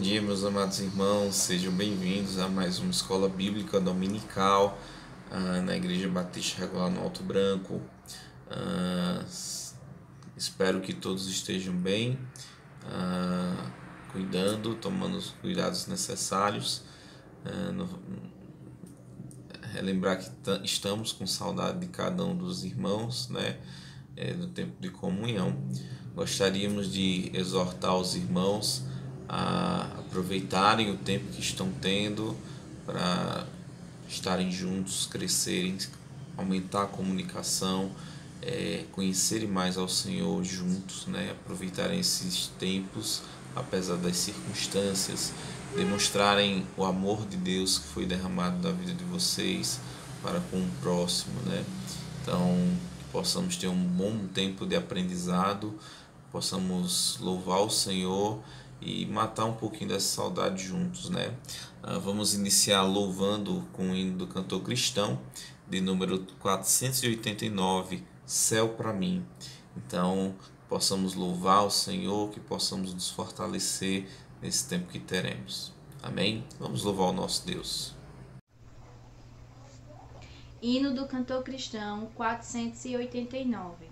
dia, meus amados irmãos, sejam bem-vindos a mais uma escola bíblica dominical na Igreja Batista Regular no Alto Branco. Espero que todos estejam bem, cuidando, tomando os cuidados necessários. Relembrar que estamos com saudade de cada um dos irmãos, né? Do tempo de comunhão. Gostaríamos de exortar os irmãos a aproveitarem o tempo que estão tendo para estarem juntos, crescerem, aumentar a comunicação, conhecerem mais ao Senhor juntos, né? Aproveitarem esses tempos, apesar das circunstâncias, demonstrarem o amor de Deus que foi derramado na vida de vocês para com o próximo, né? Então, que possamos ter um bom tempo de aprendizado, possamos louvar o Senhor e matar um pouquinho dessa saudade juntos, né? Vamos iniciar louvando com o hino do cantor cristão, de número 489, Céu para mim. Então, possamos louvar o Senhor, que possamos nos fortalecer nesse tempo que teremos. Amém? Vamos louvar o nosso Deus. Hino do cantor cristão 489.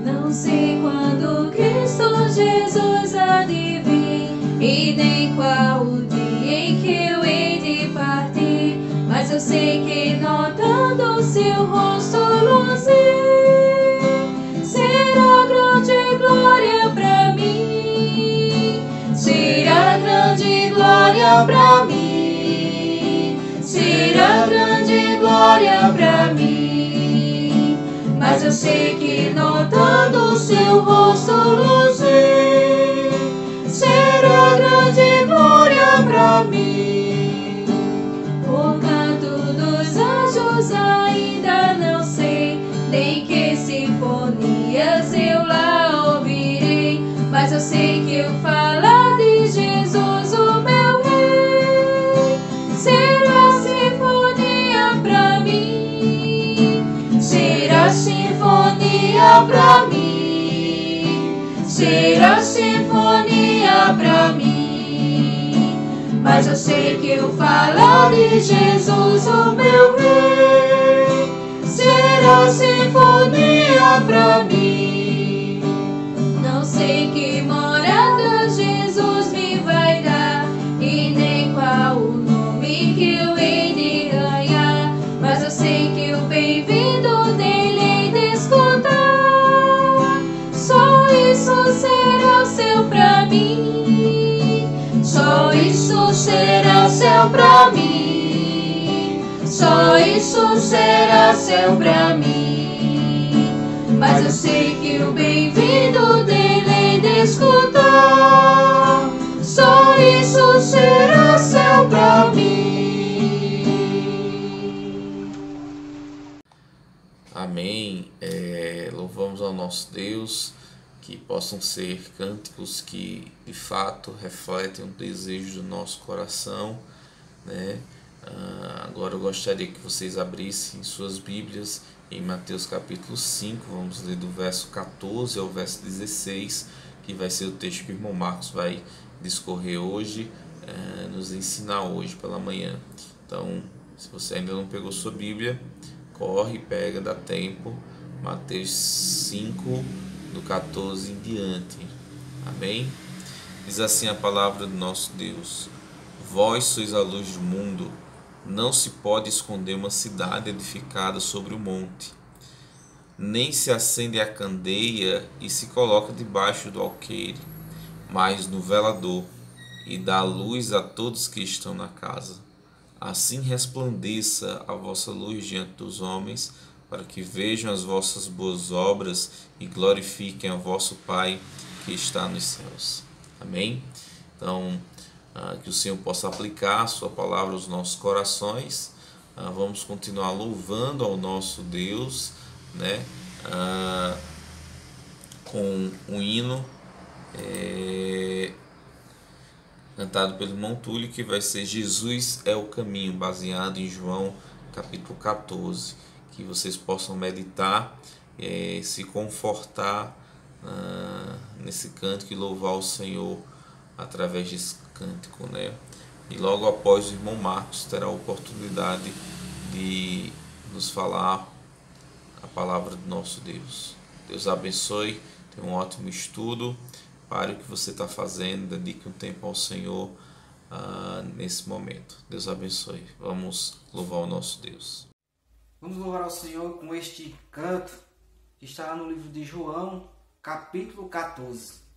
Não sei quando Cristo Jesus há de vir, e nem qual o dia em que eu hei de partir, mas eu sei que notando seu rosto luzir, será grande glória pra mim, será grande glória pra mim, será grande glória pra mim, mas eu sei que notando seu rosto luzir, será grande glória pra mim. O canto dos anjos ainda não sei, nem que sinfonias eu lá ouvirei, mas eu sei que eu falar de Jesus, o meu rei, será sinfonia pra mim, será sinfonia pra mim, será sinfonia pra mim, mas eu sei que eu falar de Jesus, o meu rei, será sinfonia pra mim. Não sei que morada Jesus me vai dar, e nem qual o nome que eu hei de ganhar, mas eu sei que o bem-vindo dele hei de escutar. Só isso será o céu pra mim, só isso será céu pra mim, só isso será céu pra mim, mas eu sei que o bem-vindo dele hei de escutar. Só isso será céu pra mim. Amém. Louvamos ao nosso Deus, que possam ser cânticos que de fato refletem o desejo do nosso coração, né? Agora eu gostaria que vocês abrissem suas Bíblias em Mateus capítulo 5, vamos ler do verso 14 ao verso 16, que vai ser o texto que o irmão Marcos vai discorrer hoje, nos ensinar hoje pela manhã. Então, se você ainda não pegou sua Bíblia, corre, pega, dá tempo. Mateus 5, do 14 em diante. Amém? Diz assim a palavra do nosso Deus: Vós sois a luz do mundo. Não se pode esconder uma cidade edificada sobre o monte, nem se acende a candeia e se coloca debaixo do alqueire, mas no velador, e dá luz a todos que estão na casa. Assim resplandeça a vossa luz diante dos homens, para que vejam as vossas boas obras e glorifiquem a vosso Pai que está nos céus. Amém? Então, que o Senhor possa aplicar a sua palavra aos nossos corações. Vamos continuar louvando ao nosso Deus, né? Com um hino cantado pelo irmão Túlio, que vai ser Jesus é o caminho, baseado em João capítulo 14, que vocês possam meditar, se confortar nesse cântico e louvar o Senhor através desse cântico, né? E logo após o irmão Marcos terá a oportunidade de nos falar a palavra do nosso Deus. Deus abençoe, tenha um ótimo estudo, pare o que você está fazendo, dedique um tempo ao Senhor nesse momento. Deus abençoe. Vamos louvar o nosso Deus. Vamos louvar ao Senhor com este canto que está no livro de João, capítulo 14.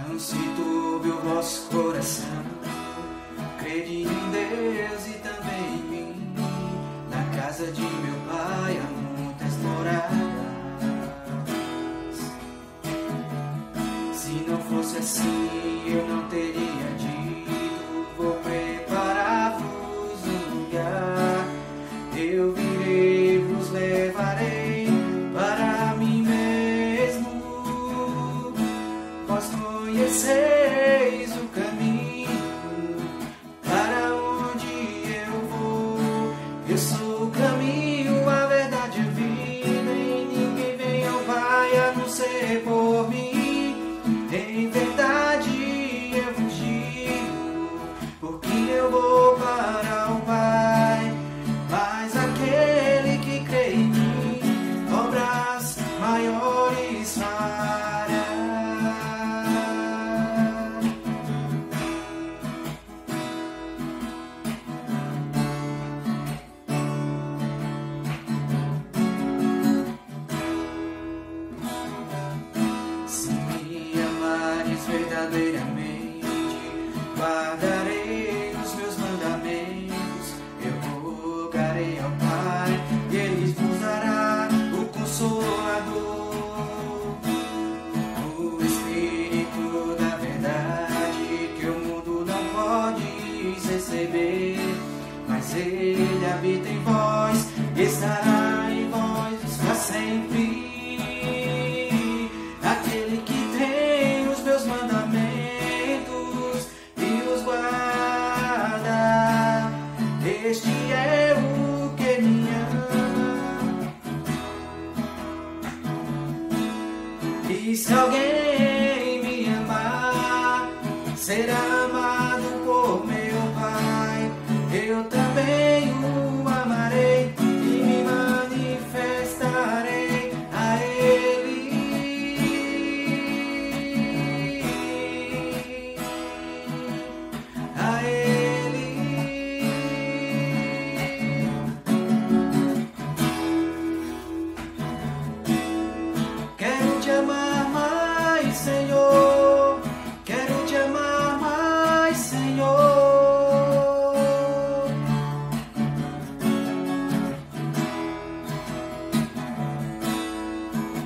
Não se turbe o vosso coração, crede em Deus e também em mim. Na casa de meu Pai há muitas moradas. Se não fosse assim, eu não teria dito: vou preparar-vos um lugar. Eu virei, vos levarei para mim mesmo. Vós conheceis o caminho para onde eu vou. Eu sou o caminho, a verdade e a vida, e ninguém vem ao Pai a não ser por mim. Em verdade eu vos digo, porque eu vou para o Pai. Mas aquele que crê em mim, obras maiores fará. Se me amares verdadeiramente, guardarei os meus mandamentos. Eu rogarei ao Pai e Ele vos dará o Consolador, o Espírito da verdade, que o mundo não pode receber, mas Ele habita em vós e estará em vós para sempre. Aquele que tem os meus mandamentos e os guarda, este é o que me ama. E se alguém me amar, será amado por meu Pai. Eu também o amarei e me manifestarei a Ele. A Ele. Quero te amar mais, Senhor. Quero te amar mais, Senhor.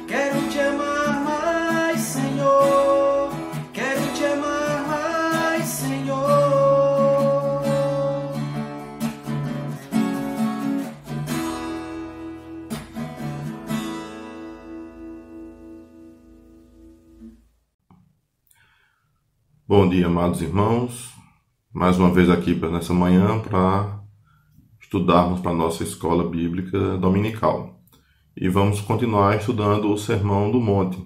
Quero te amar mais, Senhor. Quero te amar mais, Senhor. Bom dia, amados irmãos. Mais uma vez aqui nessa manhã para estudarmos para a nossa escola bíblica dominical. E vamos continuar estudando o Sermão do Monte,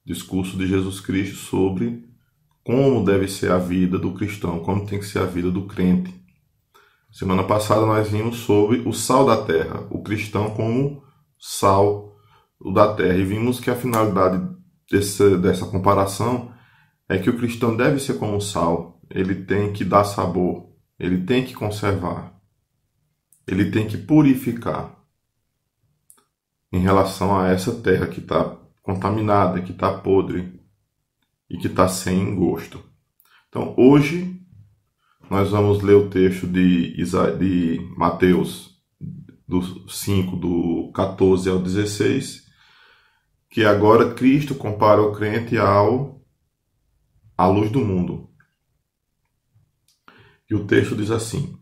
discurso de Jesus Cristo sobre como deve ser a vida do cristão, como tem que ser a vida do crente. Semana passada nós vimos sobre o sal da terra, o cristão como sal da terra. E vimos que a finalidade dessa comparação é que o cristão deve ser como o sal. Ele tem que dar sabor, ele tem que conservar, ele tem que purificar em relação a essa terra que está contaminada, que está podre e que está sem gosto. Então, hoje, nós vamos ler o texto de Mateus do 5, do 14 ao 16, que agora Cristo compara o crente à luz do mundo. E o texto diz assim: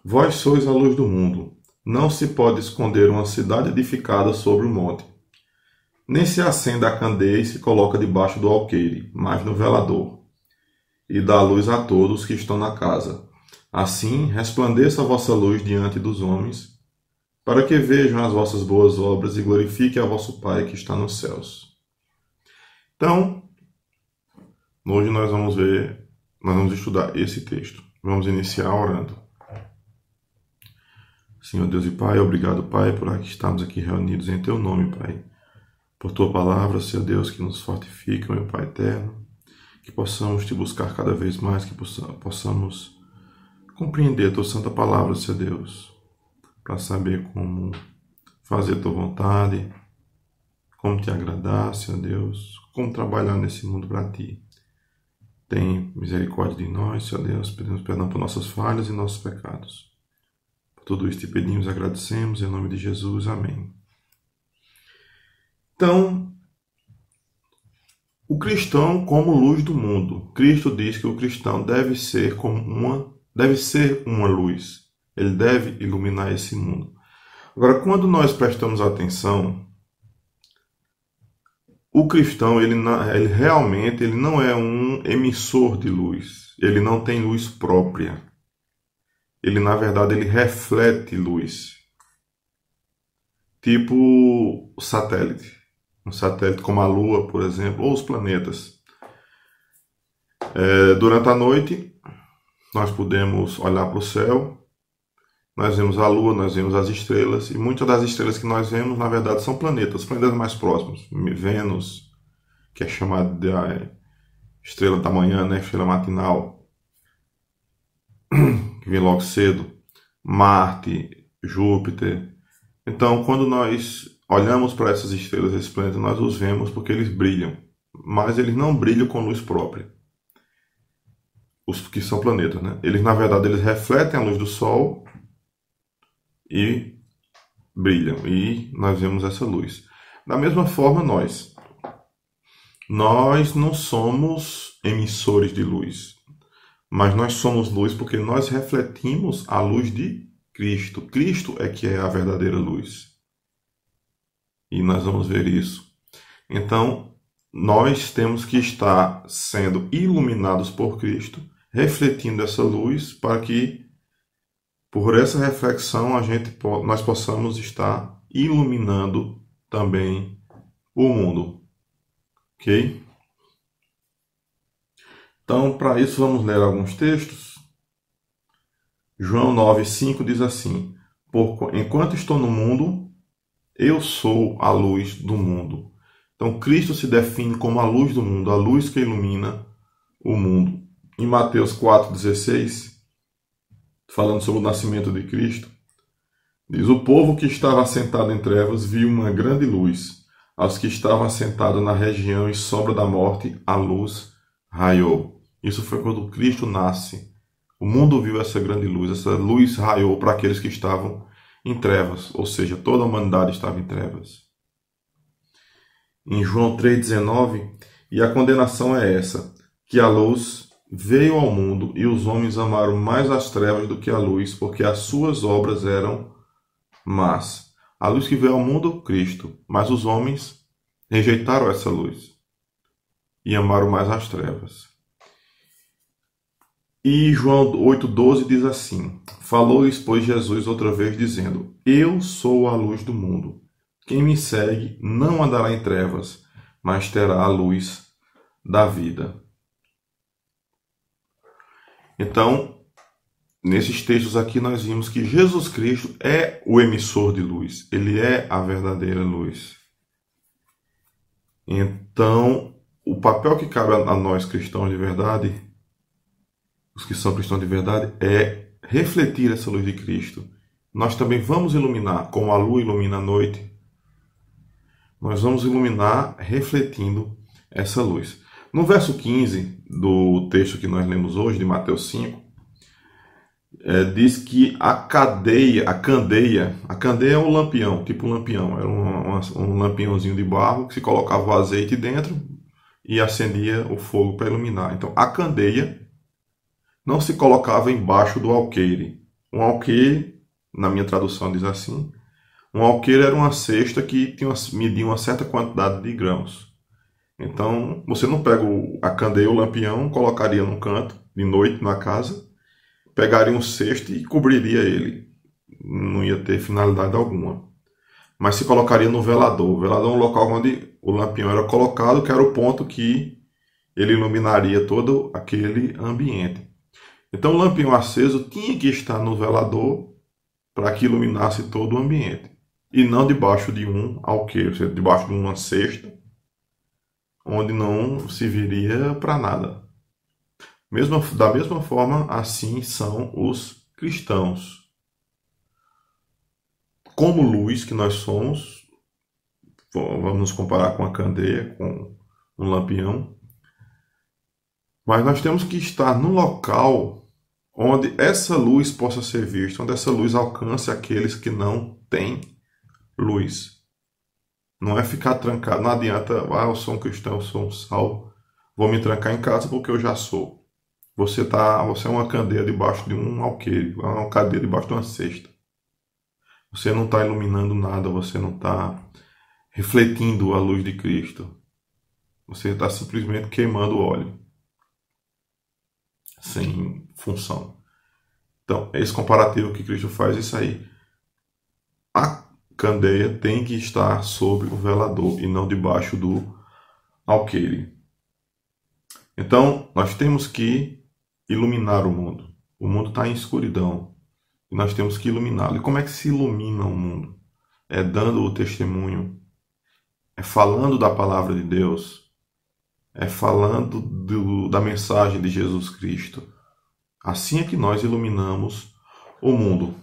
Vós sois a luz do mundo. Não se pode esconder uma cidade edificada sobre o monte. Nem se acende a candeia e se coloca debaixo do alqueire, mas no velador, e dá luz a todos que estão na casa. Assim resplandeça a vossa luz diante dos homens, para que vejam as vossas boas obras e glorifiquem a vosso Pai que está nos céus. Então, hoje nós vamos estudar esse texto. Vamos iniciar orando. Senhor Deus e Pai, obrigado, Pai, por estarmos aqui reunidos em Teu nome, Pai. Por Tua palavra, Senhor Deus, que nos fortifica, meu Pai eterno. Que possamos Te buscar cada vez mais, que possamos compreender Tua santa palavra, Senhor Deus, para saber como fazer Tua vontade, como Te agradar, Senhor Deus, como trabalhar nesse mundo para Ti. Tem misericórdia de nós, Senhor Deus, pedimos perdão por nossas falhas e nossos pecados. Por tudo isso Te pedimos e agradecemos, em nome de Jesus, amém. Então, o cristão como luz do mundo. Cristo diz que o cristão deve ser uma luz. Ele deve iluminar esse mundo. Agora, quando nós prestamos atenção, o cristão ele realmente não é um emissor de luz. Ele não tem luz própria. Ele, na verdade, ele reflete luz. Tipo o satélite. Um satélite como a Lua, por exemplo, ou os planetas. Durante a noite, nós podemos olhar para o céu, nós vemos a Lua, nós vemos as estrelas, e muitas das estrelas que nós vemos, na verdade, são planetas mais próximos. Vênus, que é chamada de estrela da manhã, né? Estrela matinal, que vem logo cedo. Marte, Júpiter. Então, quando nós olhamos para essas estrelas, esses planetas, nós os vemos porque eles brilham. Mas eles não brilham com luz própria. Os que são planetas, né? Eles, na verdade, eles refletem a luz do Sol e brilham. E nós vemos essa luz. Da mesma forma, nós não somos emissores de luz. Mas nós somos luz porque nós refletimos a luz de Cristo. Cristo é que é a verdadeira luz. E nós vamos ver isso. Então, nós temos que estar sendo iluminados por Cristo, refletindo essa luz, para que, por essa reflexão, nós possamos estar iluminando também o mundo. Ok? Então, para isso, vamos ler alguns textos. João 9,5 diz assim: enquanto estou no mundo, eu sou a luz do mundo. Então, Cristo se define como a luz do mundo, a luz que ilumina o mundo. Em Mateus 4,16, falando sobre o nascimento de Cristo, diz: o povo que estava assentado em trevas viu uma grande luz. Aos que estavam assentados na região e sombra da morte, a luz raiou. Isso foi quando Cristo nasce. O mundo viu essa grande luz. Essa luz raiou para aqueles que estavam em trevas, ou seja, toda a humanidade estava em trevas. Em João 3,19, e a condenação é essa, que a luz veio ao mundo e os homens amaram mais as trevas do que a luz, porque as suas obras eram más. A luz que veio ao mundo, Cristo, mas os homens rejeitaram essa luz e amaram mais as trevas. E João 8,12 diz assim: falou-lhes, pois, Jesus outra vez, dizendo: eu sou a luz do mundo. Quem me segue não andará em trevas, mas terá a luz da vida. Então, nesses textos aqui nós vimos que Jesus Cristo é o emissor de luz. Ele é a verdadeira luz. Então, o papel que cabe a nós cristãos de verdade, os que são cristãos de verdade, é refletir essa luz de Cristo. Nós também vamos iluminar, como a lua ilumina a noite. Nós vamos iluminar refletindo essa luz. No verso 15 do texto que nós lemos hoje, de Mateus 5, diz que a candeia é um lampião, tipo um lampião. Era um lampiãozinho de barro que se colocava o azeite dentro e acendia o fogo para iluminar. Então, a candeia não se colocava embaixo do alqueire, Um alqueire, na minha tradução diz assim, um alqueire era uma cesta que media uma certa quantidade de grãos. Então, você não pega a candeia, o lampião, colocaria num canto, de noite, na casa, pegaria um cesto e cobriria ele. Não ia ter finalidade alguma. Mas se colocaria no velador. O velador é um local onde o lampião era colocado, que era o ponto que ele iluminaria todo aquele ambiente. Então o lampião aceso tinha que estar no velador para que iluminasse todo o ambiente. E não debaixo de um alqueire, ou seja, debaixo de uma cesta, onde não serviria para nada. Da mesma forma, assim são os cristãos. Como luz que nós somos, vamos nos comparar com a candeia, com um lampião, mas nós temos que estar no local onde essa luz possa ser vista, onde essa luz alcance aqueles que não têm luz. Não é ficar trancado, não adianta, eu sou um cristão, eu sou um salvo, vou me trancar em casa porque eu já sou. Você é uma candeia debaixo de um alqueire, uma cadeia debaixo de uma cesta. Você não está iluminando nada, você não está refletindo a luz de Cristo. Você está simplesmente queimando óleo, sem função. Então, esse comparativo que Cristo faz é isso aí. A candeia tem que estar sobre o velador e não debaixo do alqueire. Então, nós temos que iluminar o mundo. O mundo está em escuridão e nós temos que iluminá-lo. E como é que se ilumina o mundo? É dando o testemunho, é falando da palavra de Deus, é falando da mensagem de Jesus Cristo. Assim é que nós iluminamos o mundo.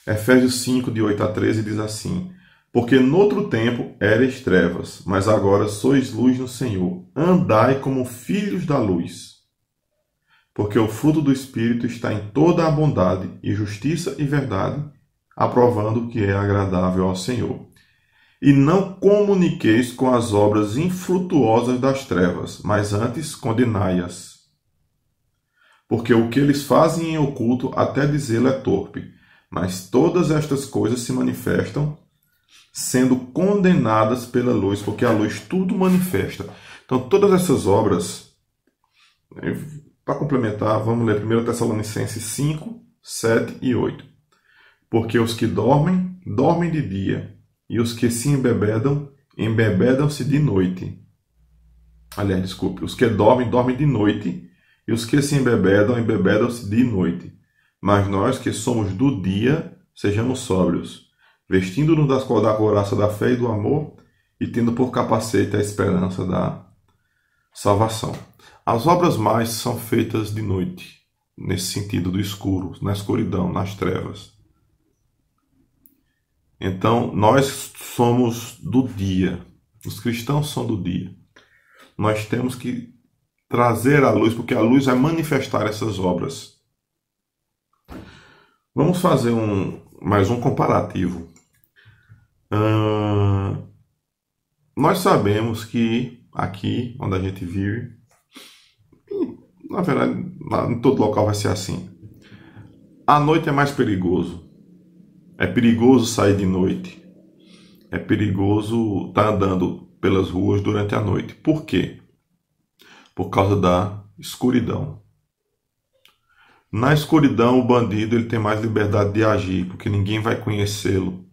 Efésios 5, de 8 a 13, diz assim: porque noutro tempo erais trevas, mas agora sois luz no Senhor. Andai como filhos da luz. Porque o fruto do Espírito está em toda a bondade e justiça e verdade, aprovando o que é agradável ao Senhor. E não comuniqueis com as obras infrutuosas das trevas, mas antes condenai-as. Porque o que eles fazem em oculto, até dizê-lo é torpe, mas todas estas coisas se manifestam, sendo condenadas pela luz, porque a luz tudo manifesta. Então, todas essas obras, para complementar, vamos ler 1 Tessalonicenses 5, 7 e 8. Porque os que dormem, dormem de dia, e os que se embebedam, embebedam-se de noite. Aliás, desculpe, os que dormem, dormem de noite, e os que se embebedam, embebedam-se de noite. Mas nós que somos do dia, sejamos sóbrios, vestindo-nos da couraça da fé e do amor, e tendo por capacete a esperança da salvação. As obras mais são feitas de noite, nesse sentido do escuro, na escuridão, nas trevas. Então, nós somos do dia, os cristãos são do dia. Nós temos que trazer a luz, porque a luz vai manifestar essas obras. Vamos fazer mais um comparativo. Nós sabemos que aqui, onde a gente vive, na verdade, em todo local vai ser assim. A noite é mais perigoso. É perigoso sair de noite. É perigoso estar andando pelas ruas durante a noite. Por quê? Por causa da escuridão. Na escuridão, o bandido ele tem mais liberdade de agir, porque ninguém vai conhecê-lo.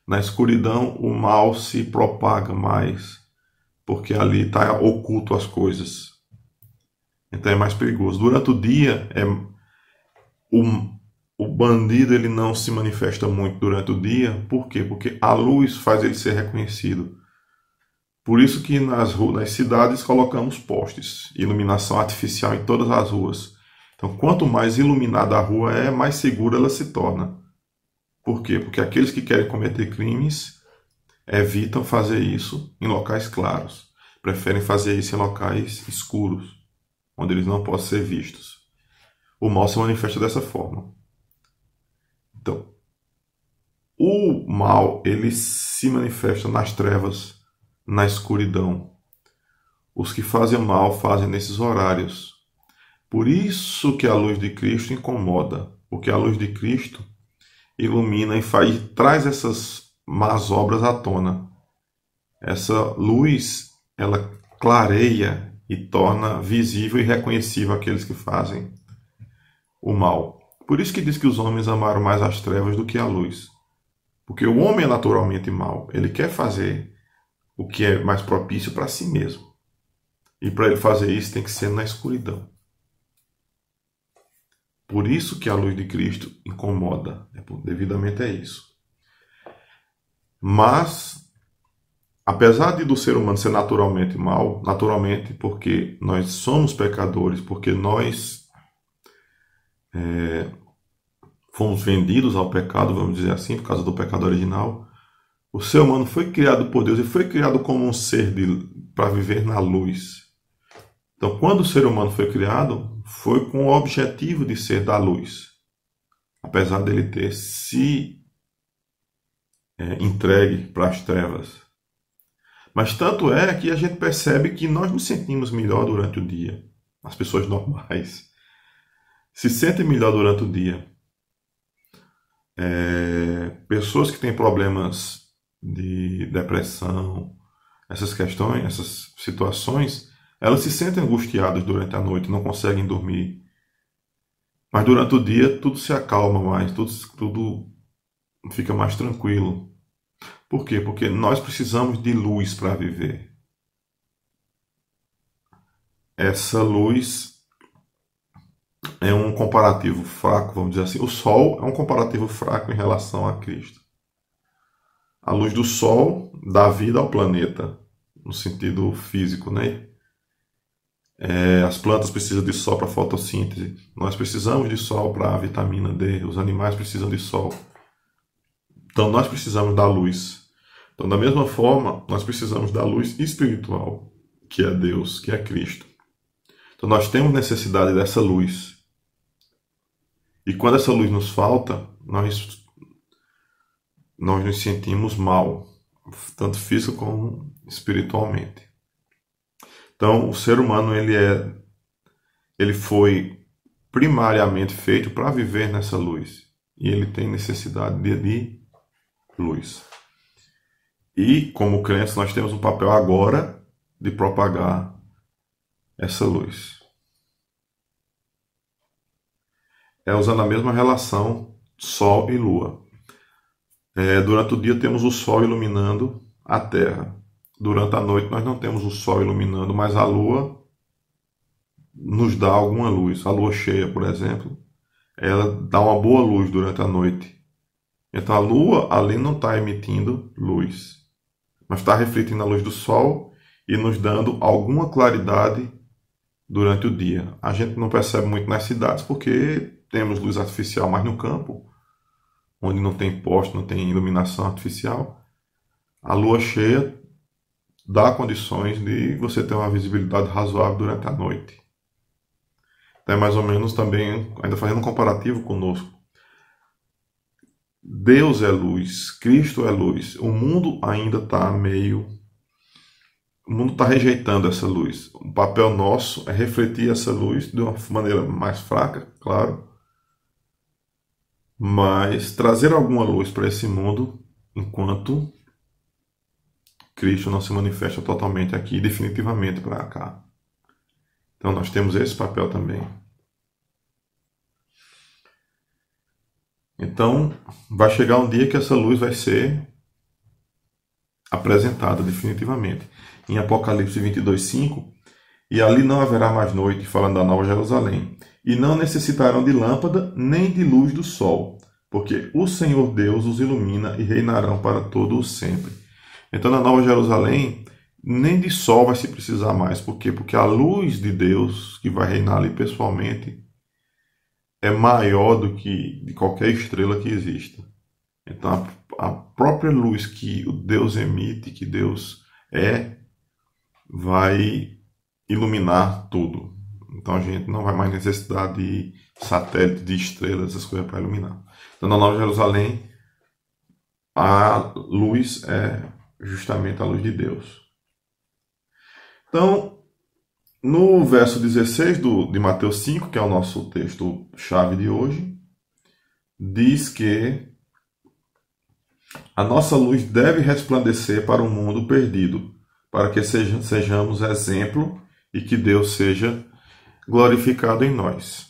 Na escuridão, o mal se propaga mais, porque ali está oculto as coisas. Então é mais perigoso. Durante o dia, o bandido ele não se manifesta muito durante o dia. Por quê? Porque a luz faz ele ser reconhecido. Por isso que nas cidades colocamos postes, iluminação artificial em todas as ruas. Então, quanto mais iluminada a rua é, mais segura ela se torna. Por quê? Porque aqueles que querem cometer crimes evitam fazer isso em locais claros. Preferem fazer isso em locais escuros, onde eles não possam ser vistos. O mal se manifesta dessa forma. Então, o mal ele se manifesta nas trevas, na escuridão. Os que fazem mal fazem nesses horários. Por isso que a luz de Cristo incomoda. porque a luz de Cristo ilumina e traz essas más obras à tona. Essa luz, ela clareia e torna visível e reconhecível aqueles que fazem o mal. Por isso que diz que os homens amaram mais as trevas do que a luz. Porque o homem é naturalmente mau. Ele quer fazer o que é mais propício para si mesmo. E para ele fazer isso tem que ser na escuridão. Por isso que a luz de Cristo incomoda. Devidamente é isso. Mas, apesar do ser humano ser naturalmente mau, naturalmente porque nós somos pecadores, porque nós fomos vendidos ao pecado, vamos dizer assim, por causa do pecado original, o ser humano foi criado por Deus e foi criado como um ser para viver na luz. Então, quando o ser humano foi criado, foi com o objetivo de ser da luz, apesar dele ter se entregue para as trevas. Mas tanto é que a gente percebe que nós nos sentimos melhor durante o dia. As pessoas normais se sentem melhor durante o dia. Pessoas que têm problemas de depressão, essas questões, essas situações, elas se sentem angustiadas durante a noite, não conseguem dormir. Mas durante o dia tudo se acalma mais, tudo fica mais tranquilo. Por quê? Porque nós precisamos de luz para viver. Essa luz é um comparativo fraco, vamos dizer assim. O sol é um comparativo fraco em relação a Cristo. A luz do sol dá vida ao planeta, no sentido físico, né? As plantas precisam de sol para fotossíntese. Nós precisamos de sol para a vitamina D. Os animais precisam de sol. Então nós precisamos da luz. Então, da mesma forma, nós precisamos da luz espiritual, que é Deus, que é Cristo. Então nós temos necessidade dessa luz. E quando essa luz nos falta, nós nos sentimos mal, tanto físico como espiritualmente. Então, o ser humano ele foi primariamente feito para viver nessa luz. E ele tem necessidade de luz. E, como crentes, nós temos um papel agora de propagar essa luz. Usando a mesma relação Sol e Lua. Durante o dia temos o Sol iluminando a Terra. Durante a noite nós não temos o Sol iluminando, mas a Lua nos dá alguma luz. A Lua cheia, por exemplo, ela dá uma boa luz durante a noite. Então a Lua ali não está emitindo luz, mas está refletindo a luz do Sol e nos dando alguma claridade durante o dia. A gente não percebe muito nas cidades porque temos luz artificial, mas no campo, onde não tem poste, não tem iluminação artificial, a lua cheia dá condições de você ter uma visibilidade razoável durante a noite. Então é mais ou menos também, ainda fazendo um comparativo conosco. Deus é luz, Cristo é luz. O mundo ainda está O mundo está rejeitando essa luz. O papel nosso é refletir essa luz de uma maneira mais fraca, claro, mas trazer alguma luz para esse mundo enquanto Cristo não se manifesta totalmente aqui, definitivamente para cá. Então nós temos esse papel também. Então vai chegar um dia que essa luz vai ser apresentada definitivamente. Em Apocalipse 22:5, e ali não haverá mais noite, falando da Nova Jerusalém, e não necessitarão de lâmpada nem de luz do sol, porque o Senhor Deus os ilumina e reinarão para todo o sempre. Então na Nova Jerusalém, nem de sol vai se precisar mais. Por quê? Porque a luz de Deus, que vai reinar ali pessoalmente, é maior do que de qualquer estrela que exista. Então a própria luz que o Deus emite, que Deus vai iluminar tudo. Então a gente não vai mais necessitar de satélite, de estrelas, essas coisas para iluminar. Então na Nova Jerusalém, a luz é justamente a luz de Deus. Então, no verso 16 de Mateus 5, que é o nosso texto-chave de hoje, diz que a nossa luz deve resplandecer para o mundo perdido, para que sejamos exemplo e que Deus seja glorificado em nós.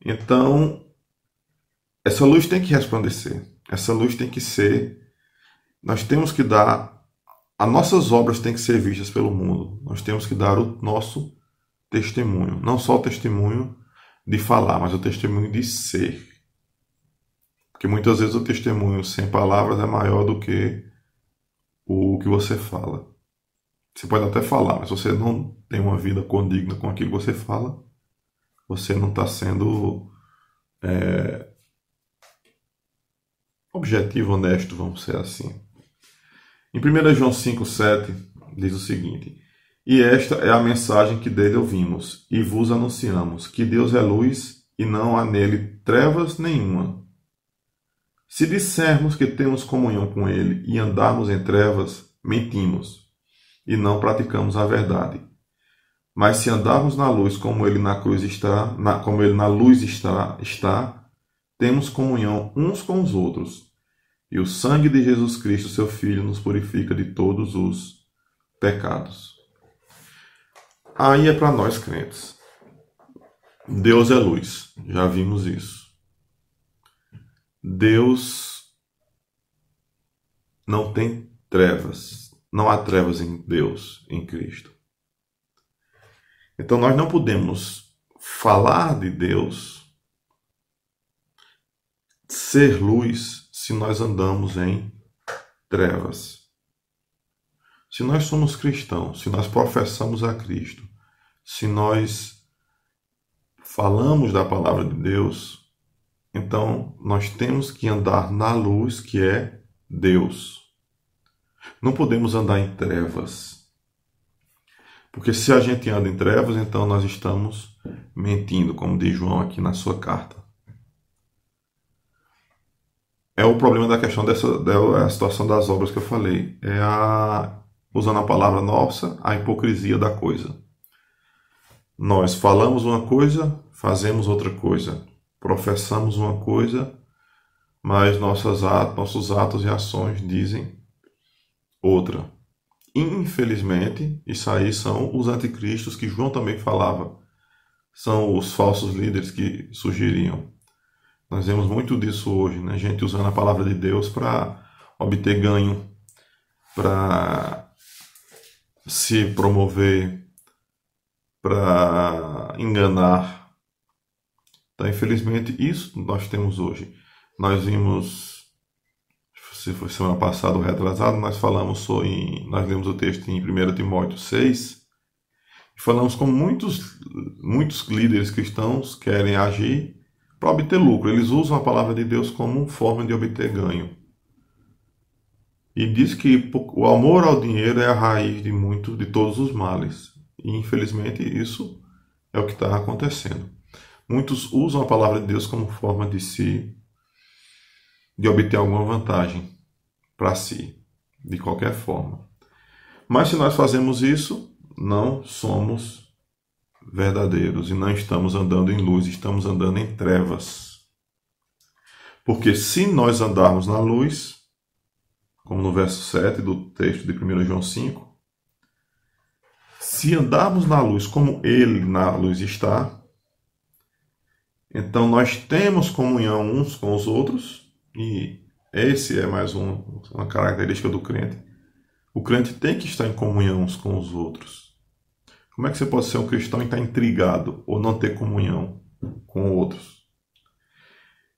Então, essa luz tem que resplandecer. Essa luz tem que ser... Nós temos que dar... As nossas obras têm que ser vistas pelo mundo. Nós temos que dar o nosso testemunho. Não só o testemunho de falar, mas o testemunho de ser. Porque muitas vezes o testemunho sem palavras é maior do que o que você fala. Você pode até falar, mas se você não tem uma vida condigna com aquilo que você fala, você não está sendo objetivo, honesto, vamos dizer assim. Em 1 João 5,7 diz o seguinte: E esta é a mensagem que dele ouvimos e vos anunciamos, que Deus é luz e não há nele trevas nenhuma. Se dissermos que temos comunhão com ele e andarmos em trevas, mentimos e não praticamos a verdade. Mas se andarmos na luz como ele na cruz está, como ele na luz está, temos comunhão uns com os outros. E o sangue de Jesus Cristo, seu Filho, nos purifica de todos os pecados. Aí é para nós crentes. Deus é luz. Já vimos isso. Deus não tem trevas. Não há trevas em Deus, em Cristo. Então nós não podemos falar de Deus, ser luz, se nós andamos em trevas. Se nós somos cristãos, se nós professamos a Cristo, se nós falamos da palavra de Deus, então nós temos que andar na luz que é Deus. Não podemos andar em trevas. Porque se a gente anda em trevas, então nós estamos mentindo, como diz João aqui na sua carta. É o problema da questão da situação das obras que eu falei. Usando a palavra nossa, a hipocrisia da coisa. Nós falamos uma coisa, fazemos outra coisa. Professamos uma coisa, mas nossos atos e ações dizem outra. Infelizmente, isso aí são os anticristos que João também falava. São os falsos líderes que surgiriam. Nós vemos muito disso hoje, né? Gente usando a palavra de Deus para obter ganho, para se promover, para enganar. Então, infelizmente, isso nós temos hoje. Nós vimos, se foi semana passada ou retrasado, nós lemos o texto em 1 Timóteo 6, e falamos como muitos líderes cristãos querem agir para obter lucro. Eles usam a palavra de Deus como forma de obter ganho. E diz que o amor ao dinheiro é a raiz de todos os males. E infelizmente isso é o que está acontecendo. Muitos usam a palavra de Deus como forma de obter alguma vantagem para si, de qualquer forma. Mas se nós fazemos isso, não somos verdadeiros e não estamos andando em luz, estamos andando em trevas. Porque se nós andarmos na luz, como no verso 7 do texto de 1 João 5, se andarmos na luz como ele na luz está, então nós temos comunhão uns com os outros, e esse é mais uma característica do crente. O crente tem que estar em comunhão uns com os outros. Como é que você pode ser um cristão e estar intrigado ou não ter comunhão com outros?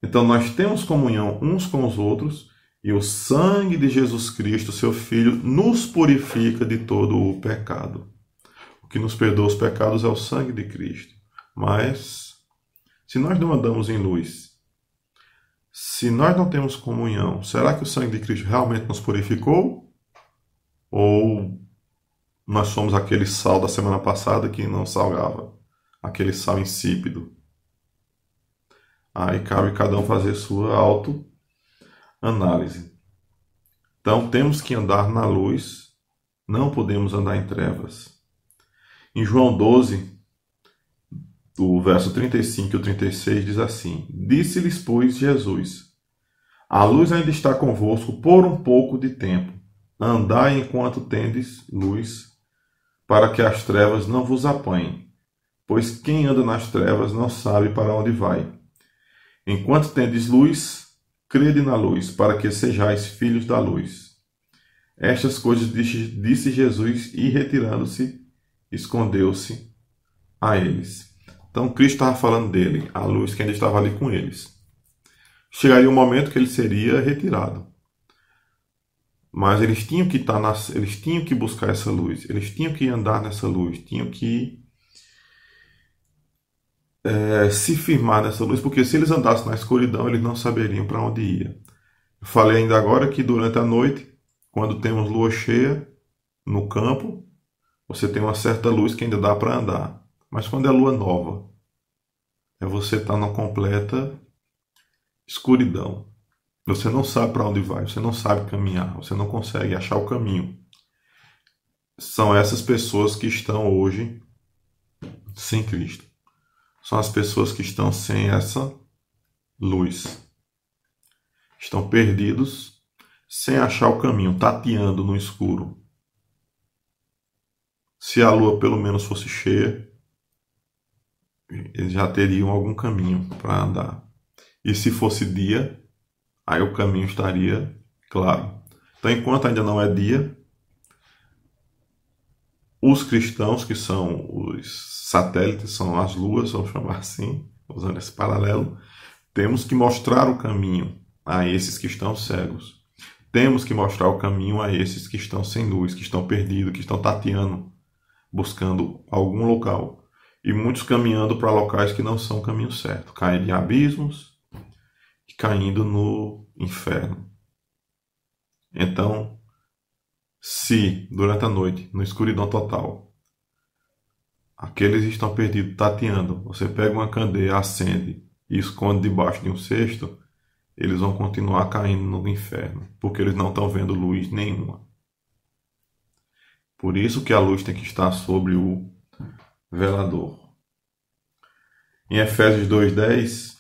Então nós temos comunhão uns com os outros e o sangue de Jesus Cristo, seu Filho, nos purifica de todo o pecado. O que nos perdoa os pecados é o sangue de Cristo. Mas se nós não andamos em luz, se nós não temos comunhão, será que o sangue de Cristo realmente nos purificou? Ou nós somos aquele sal da semana passada que não salgava? Aquele sal insípido? Aí cabe cada um fazer sua autoanálise. Então temos que andar na luz, não podemos andar em trevas. Em João 12, o verso 35 e o 36 diz assim: Disse-lhes, pois, Jesus: A luz ainda está convosco por um pouco de tempo. Andai enquanto tendes luz, para que as trevas não vos apanhem. Pois quem anda nas trevas não sabe para onde vai. Enquanto tendes luz, crede na luz, para que sejais filhos da luz. Estas coisas disse Jesus, e retirando-se, escondeu-se a eles. Então Cristo estava falando dele, a luz que ainda estava ali com eles. Chegaria um momento que ele seria retirado. Mas eles tinham que eles tinham que buscar essa luz, eles tinham que andar nessa luz, tinham que se firmar nessa luz, porque se eles andassem na escuridão, eles não saberiam para onde ia. Eu falei ainda agora que durante a noite, quando temos lua cheia no campo, você tem uma certa luz que ainda dá para andar. Mas quando é lua nova, você estar na completa escuridão. Você não sabe para onde vai, você não sabe caminhar, você não consegue achar o caminho. São essas pessoas que estão hoje sem Cristo. São as pessoas que estão sem essa luz. Estão perdidos, sem achar o caminho, tateando no escuro. Se a lua pelo menos fosse cheia, eles já teriam algum caminho para andar. E se fosse dia, aí o caminho estaria claro. Então, enquanto ainda não é dia, os cristãos, que são os satélites, são as luas, vamos chamar assim, usando esse paralelo, temos que mostrar o caminho a esses que estão cegos. Temos que mostrar o caminho a esses que estão sem luz, que estão perdidos, que estão tateando, buscando algum local. E muitos caminhando para locais que não são o caminho certo, caindo em abismos e caindo no inferno. Então, se durante a noite, na escuridão total, aqueles estão perdidos tateando, você pega uma candeia, acende e esconde debaixo de um cesto, eles vão continuar caindo no inferno, porque eles não estão vendo luz nenhuma. Por isso que a luz tem que estar sobre o velador. Em Efésios 2:10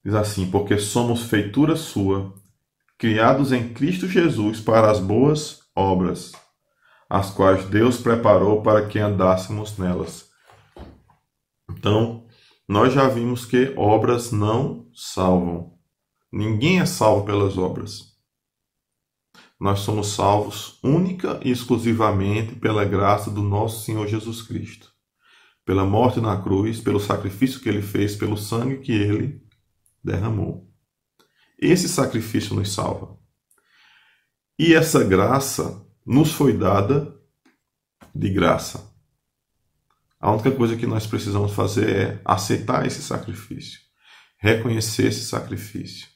diz assim: Porque somos feitura sua, criados em Cristo Jesus para as boas obras, as quais Deus preparou para que andássemos nelas. Então, nós já vimos que obras não salvam. Ninguém é salvo pelas obras. Nós somos salvos única e exclusivamente pela graça do nosso Senhor Jesus Cristo. Pela morte na cruz, pelo sacrifício que Ele fez, pelo sangue que Ele derramou. Esse sacrifício nos salva. E essa graça nos foi dada de graça. A única coisa que nós precisamos fazer é aceitar esse sacrifício, reconhecer esse sacrifício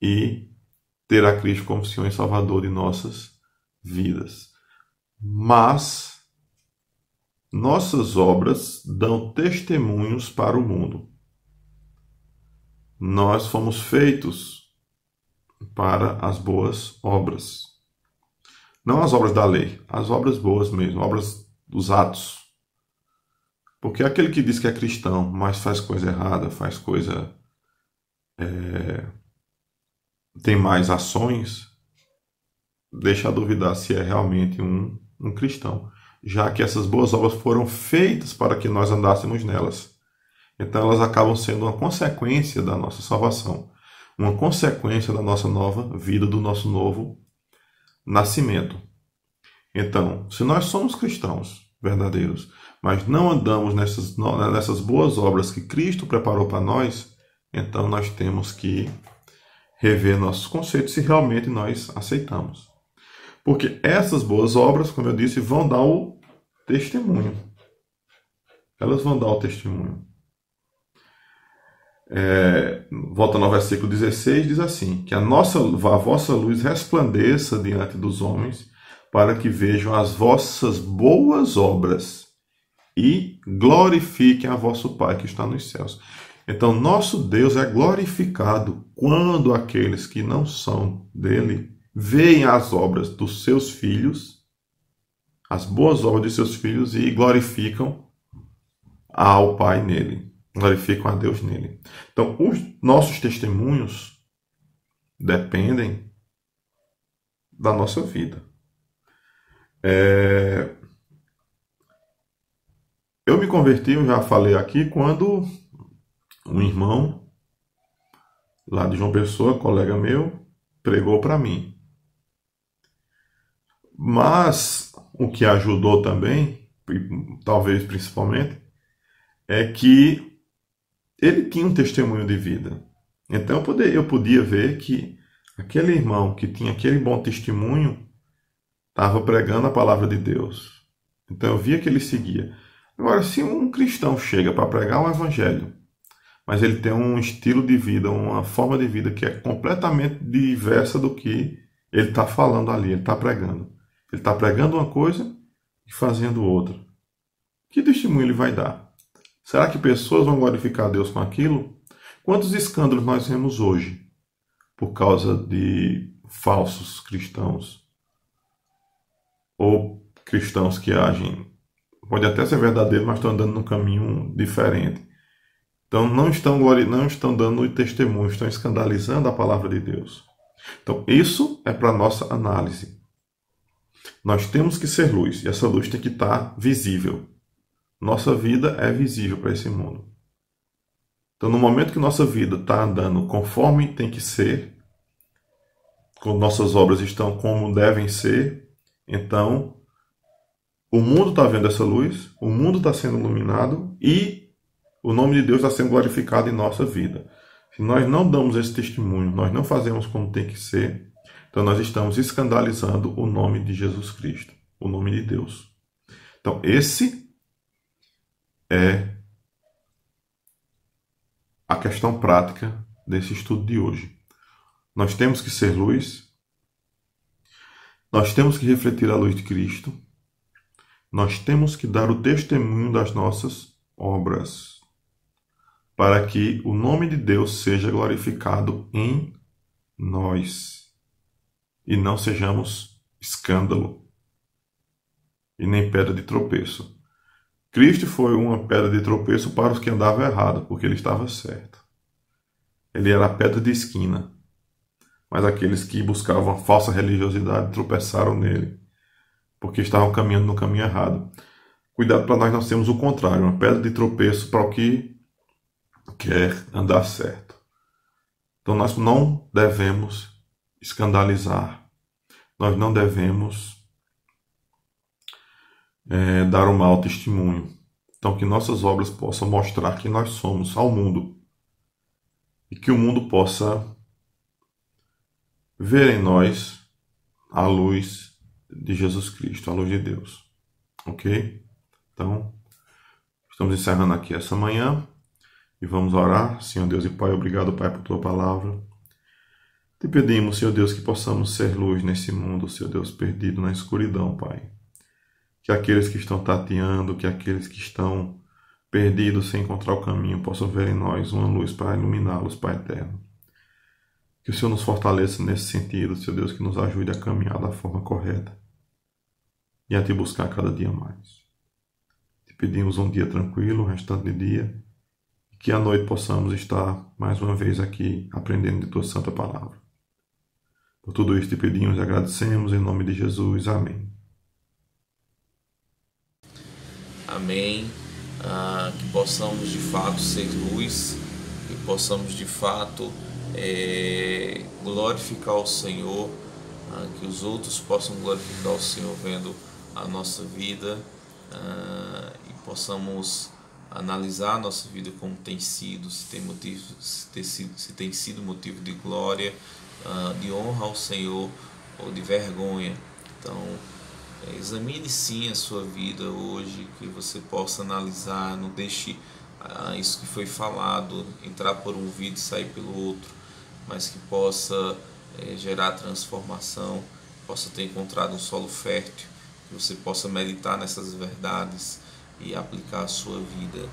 e ter a Cristo como Senhor e Salvador de nossas vidas. Mas nossas obras dão testemunhos para o mundo. Nós fomos feitos para as boas obras. Não as obras da lei, as obras boas mesmo, obras dos atos. Porque aquele que diz que é cristão, mas faz coisa errada, faz coisa... tem mais ações, deixa a duvidar se é realmente um cristão. Já que essas boas obras foram feitas para que nós andássemos nelas. Então elas acabam sendo uma consequência da nossa salvação. Uma consequência da nossa nova vida, do nosso novo nascimento. Então, se nós somos cristãos verdadeiros, mas não andamos nessas boas obras que Cristo preparou para nós, então nós temos que rever nossos conceitos se realmente nós aceitamos. Porque essas boas obras, como eu disse, vão dar o testemunho. Elas vão dar o testemunho. Volta no versículo 16, diz assim: que a vossa luz resplandeça diante dos homens, para que vejam as vossas boas obras e glorifiquem a vosso Pai que está nos céus. Então, nosso Deus é glorificado quando aqueles que não são dele veem as obras dos seus filhos, as boas obras de seus filhos, e glorificam ao Pai nele, glorificam a Deus nele. Então, os nossos testemunhos dependem da nossa vida. Eu me converti, eu já falei aqui, quando um irmão lá de João Pessoa, colega meu, pregou para mim. Mas o que ajudou também, talvez principalmente, é que ele tinha um testemunho de vida. Então eu podia ver que aquele irmão que tinha aquele bom testemunho estava pregando a palavra de Deus. Então eu via que ele seguia. Agora, se um cristão chega para pregar um evangelho, mas ele tem um estilo de vida, uma forma de vida que é completamente diversa do que ele está falando ali, ele está pregando. Ele está pregando uma coisa e fazendo outra. Que testemunho ele vai dar? Será que pessoas vão glorificar a Deus com aquilo? Quantos escândalos nós vemos hoje por causa de falsos cristãos? Ou cristãos que agem, pode até ser verdadeiro, mas estão andando num caminho diferente. Então não estão dando testemunho, estão escandalizando a palavra de Deus. Então isso é para a nossa análise. Nós temos que ser luz, e essa luz tem que estar visível. Nossa vida é visível para esse mundo. Então, no momento que nossa vida está andando conforme tem que ser, quando nossas obras estão como devem ser, então o mundo está vendo essa luz, o mundo está sendo iluminado e o nome de Deus está sendo glorificado em nossa vida. Se nós não damos esse testemunho, nós não fazemos como tem que ser, então nós estamos escandalizando o nome de Jesus Cristo, o nome de Deus. Então esse é a questão prática desse estudo de hoje. Nós temos que ser luz, nós temos que refletir a luz de Cristo, nós temos que dar o testemunho das nossas obras, para que o nome de Deus seja glorificado em nós. E não sejamos escândalo e nem pedra de tropeço. Cristo foi uma pedra de tropeço para os que andavam errado, porque ele estava certo. Ele era a pedra de esquina. Mas aqueles que buscavam a falsa religiosidade tropeçaram nele, porque estavam caminhando no caminho errado. Cuidado para nós não sermos o contrário, uma pedra de tropeço para o que quer andar certo. Então nós não devemos escandalizar. Nós não devemos dar um mau testemunho. Então que nossas obras possam mostrar que nós somos ao mundo e que o mundo possa ver em nós a luz de Jesus Cristo, a luz de Deus. Ok? Então, estamos encerrando aqui essa manhã e vamos orar. Senhor Deus e Pai, obrigado, Pai, por Tua palavra. Te pedimos, Senhor Deus, que possamos ser luz nesse mundo, Senhor Deus, perdido na escuridão, Pai. Que aqueles que estão tateando, que aqueles que estão perdidos sem encontrar o caminho, possam ver em nós uma luz para iluminá-los, Pai eterno. Que o Senhor nos fortaleça nesse sentido, Senhor Deus, que nos ajude a caminhar da forma correta e a Te buscar cada dia mais. Te pedimos um dia tranquilo, o restante de dia, e que à noite possamos estar mais uma vez aqui aprendendo de Tua Santa Palavra. Por tudo isso te pedimos e agradecemos em nome de Jesus. Amém. Amém. Que possamos de fato ser luz, que possamos de fato glorificar o Senhor, que os outros possam glorificar o Senhor vendo a nossa vida e possamos analisar a nossa vida como tem sido, se tem sido motivo de glória, de honra ao Senhor ou de vergonha. Então, examine sim a sua vida hoje, que você possa analisar, não deixe isso que foi falado entrar por um ouvido e sair pelo outro, mas que possa gerar transformação, possa ter encontrado um solo fértil, que você possa meditar nessas verdades e aplicar a sua vida.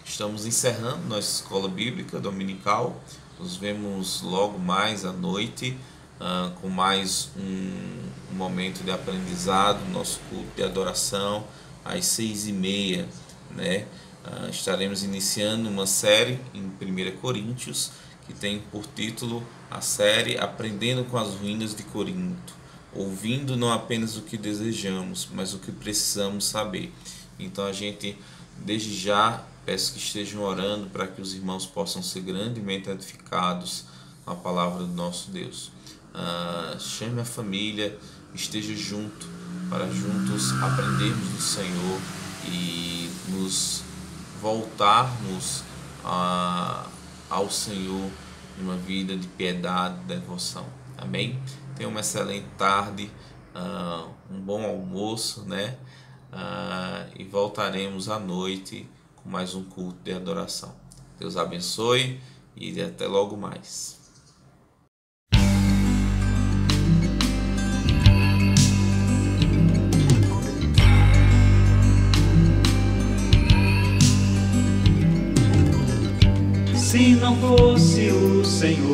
Estamos encerrando nossa escola bíblica dominical. Nos vemos logo mais à noite com mais um momento de aprendizado, nosso culto de adoração às 6h30, né? Estaremos iniciando uma série em 1 Coríntios, que tem por título a série Aprendendo com as Ruínas de Corinto, ouvindo não apenas o que desejamos, mas o que precisamos saber. Então a gente, desde já, peço que estejam orando para que os irmãos possam ser grandemente edificados com a palavra do nosso Deus. Chame a família, esteja junto, para juntos aprendermos do Senhor e nos voltarmos ao Senhor em uma vida de piedade e devoção. Amém? Tenha uma excelente tarde, um bom almoço, né? E voltaremos à noite com mais um culto de adoração. Deus abençoe e até logo mais. Se não fosse o Senhor,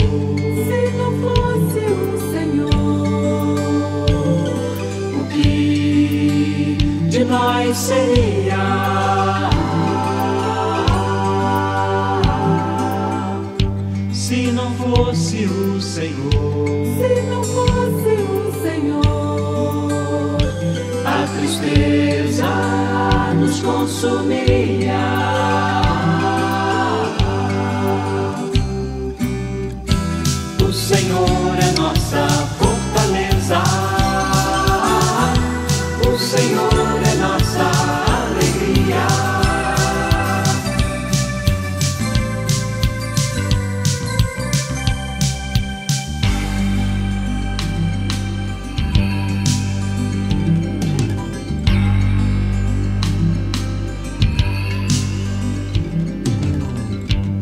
o que de nós seria? Se não fosse o Senhor, a tristeza nos consumiria. O Senhor é nossa fortaleza, o Senhor é nossa alegria.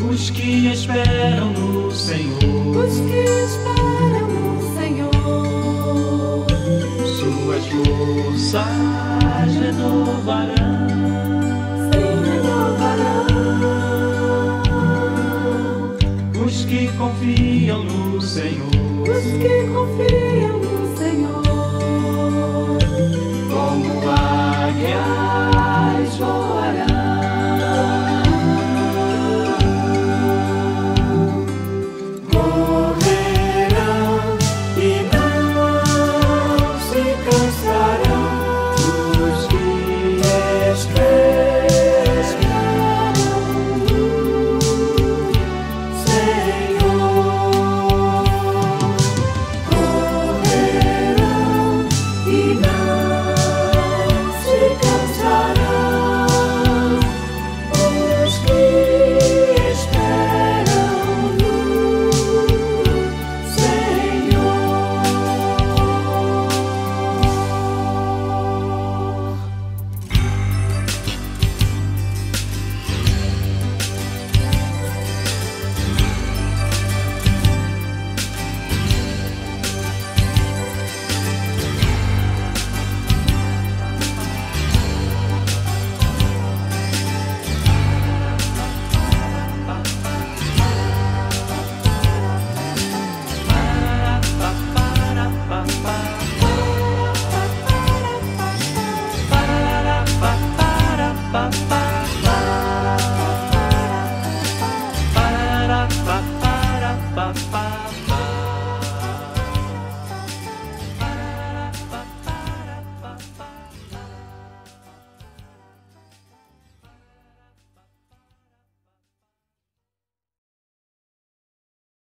Os que esperam no Senhor, suas forças renovarão. Os que confiam no Senhor,